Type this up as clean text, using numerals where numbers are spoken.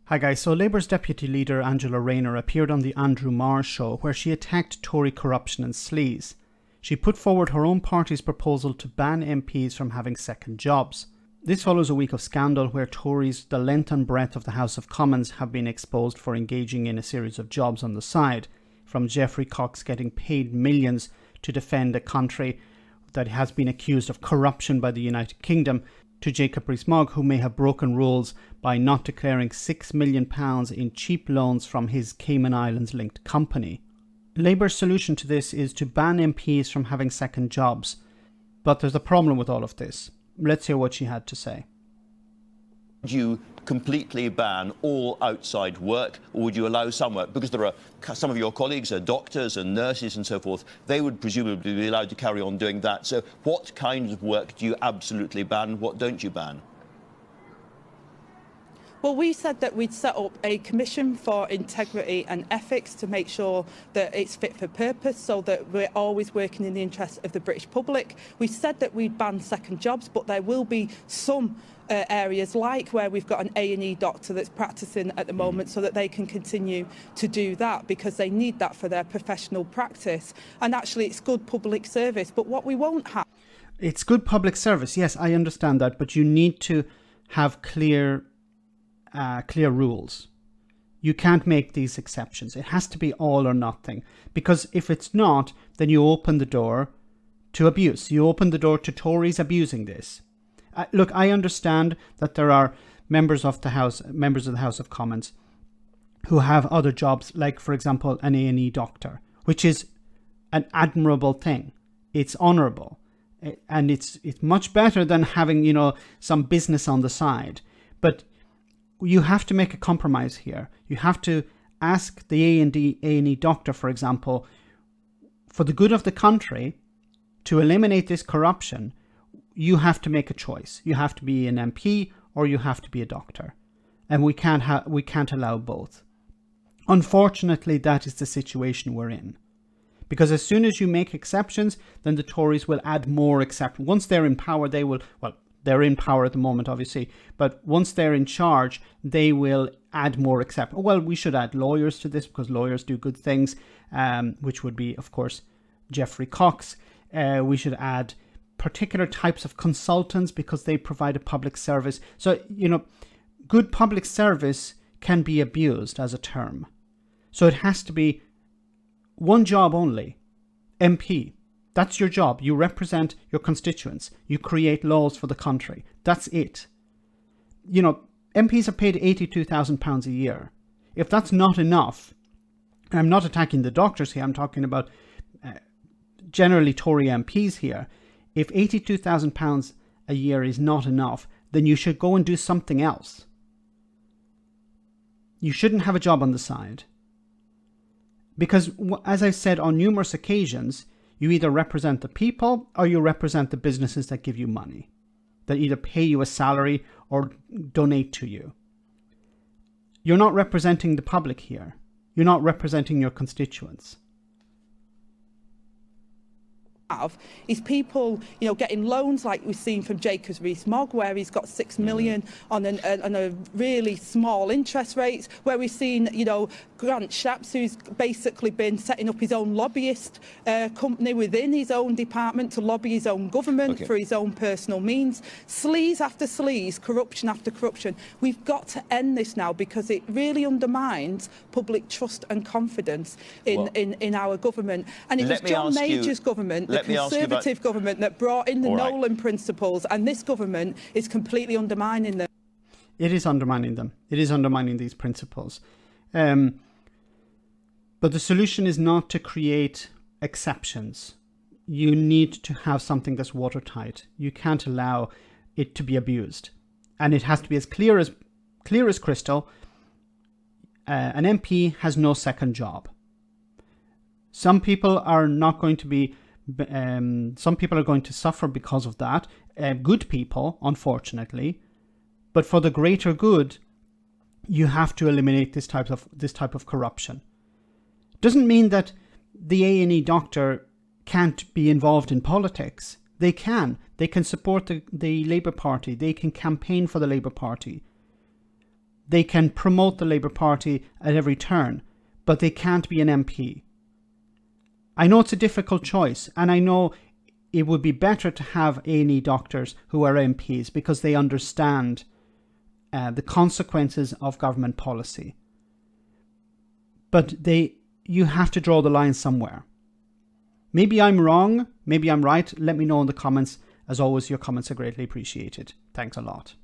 Hi guys, so Labour's Deputy Leader Angela Rayner appeared on the Andrew Marr show where she attacked Tory corruption and sleaze. She put forward her own party's proposal to ban MPs from having second jobs. This follows a week of scandal where Tories, the length and breadth of the House of Commons, have been exposed for engaging in a series of jobs on the side, from Geoffrey Cox getting paid millions to defend a country that has been accused of corruption by the United Kingdom, to Jacob Rees-Mogg, who may have broken rules by not declaring £6 million in cheap loans from his Cayman Islands-linked company. Labour's solution to this is to ban MPs from having second jobs. But there's a problem with all of this. Let's hear what she had to say. Would you completely ban all outside work, or would you allow some work? Because there are some of your colleagues are doctors and nurses and so forth. They would presumably be allowed to carry on doing that. So what kind of work do you absolutely ban? What don't you ban? Well, we said that we'd set up a commission for integrity and ethics to make sure that it's fit for purpose, so that we're always working in the interest of the British public. We said that we'd ban second jobs, but there will be some areas like where we've got an A&E doctor that's practicing at the moment, so that they can continue to do that because they need that for their professional practice. And actually it's good public service. But what we won't have... It's good public service, yes, I understand that, but you need to have clear rules. You can't make these exceptions. It has to be all or nothing, because if it's not, then you open the door to abuse. You open the door to Tories abusing this. Look, I understand that there are members of the House of Commons who have other jobs, like, for example, an A&E doctor, which is an admirable thing. It's honourable, and it's much better than having, some business on the side. But you have to make a compromise here. You have to ask the A&E doctor, for example, for the good of the country, to eliminate this corruption. You have to make a choice. You have to be an MP or you have to be a doctor, and we can't allow both. Unfortunately, that is the situation we're in, because as soon as you make exceptions, then the Tories will add more exceptions. Once they're in power, they will. Well, they're in power at the moment, obviously, but once they're in charge, they will add more exceptions. Well, we should add lawyers to this because lawyers do good things, which would be, of course, Geoffrey Cox. We should add particular types of consultants because they provide a public service. So, good public service can be abused as a term. So it has to be one job only, MP. That's your job. You represent your constituents. You create laws for the country. That's it. MPs are paid £82,000 a year. If that's not enough, and I'm not attacking the doctors here, I'm talking about generally Tory MPs here. If £82,000 a year is not enough, then you should go and do something else. You shouldn't have a job on the side. Because, as I've said on numerous occasions, you either represent the people or you represent the businesses that give you money, that either pay you a salary or donate to you. You're not representing the public here. You're not representing your constituents. Is people, getting loans like we've seen from Jacob Rees-Mogg, where he's got £6 million on a really small interest rate, where we've seen, Grant Shapps, who's basically been setting up his own lobbyist company within his own department to lobby his own government for his own personal means. Sleaze after sleaze, corruption after corruption. We've got to end this now, because it really undermines public trust and confidence in our government. And it was John Major's government, the Conservative government, that brought in the Nolan principles, and this government is completely undermining them. It is undermining them. It is undermining these principles. But the solution is not to create exceptions. You need to have something that's watertight. You can't allow it to be abused. And it has to be as clear as crystal. An MP has no second job. Some people are not going to be... some people are going to suffer because of that. Good people, unfortunately. But for the greater good, you have to eliminate this type of corruption. Doesn't mean that the A&E doctor can't be involved in politics. They can. They can support the Labour Party. They can campaign for the Labour Party. They can promote the Labour Party at every turn, but they can't be an MP. I know it's a difficult choice, and I know it would be better to have A&E doctors who are MPs because they understand the consequences of government policy. But you have to draw the line somewhere. Maybe I'm wrong, maybe I'm right. Let me know in the comments. As always, your comments are greatly appreciated. Thanks a lot.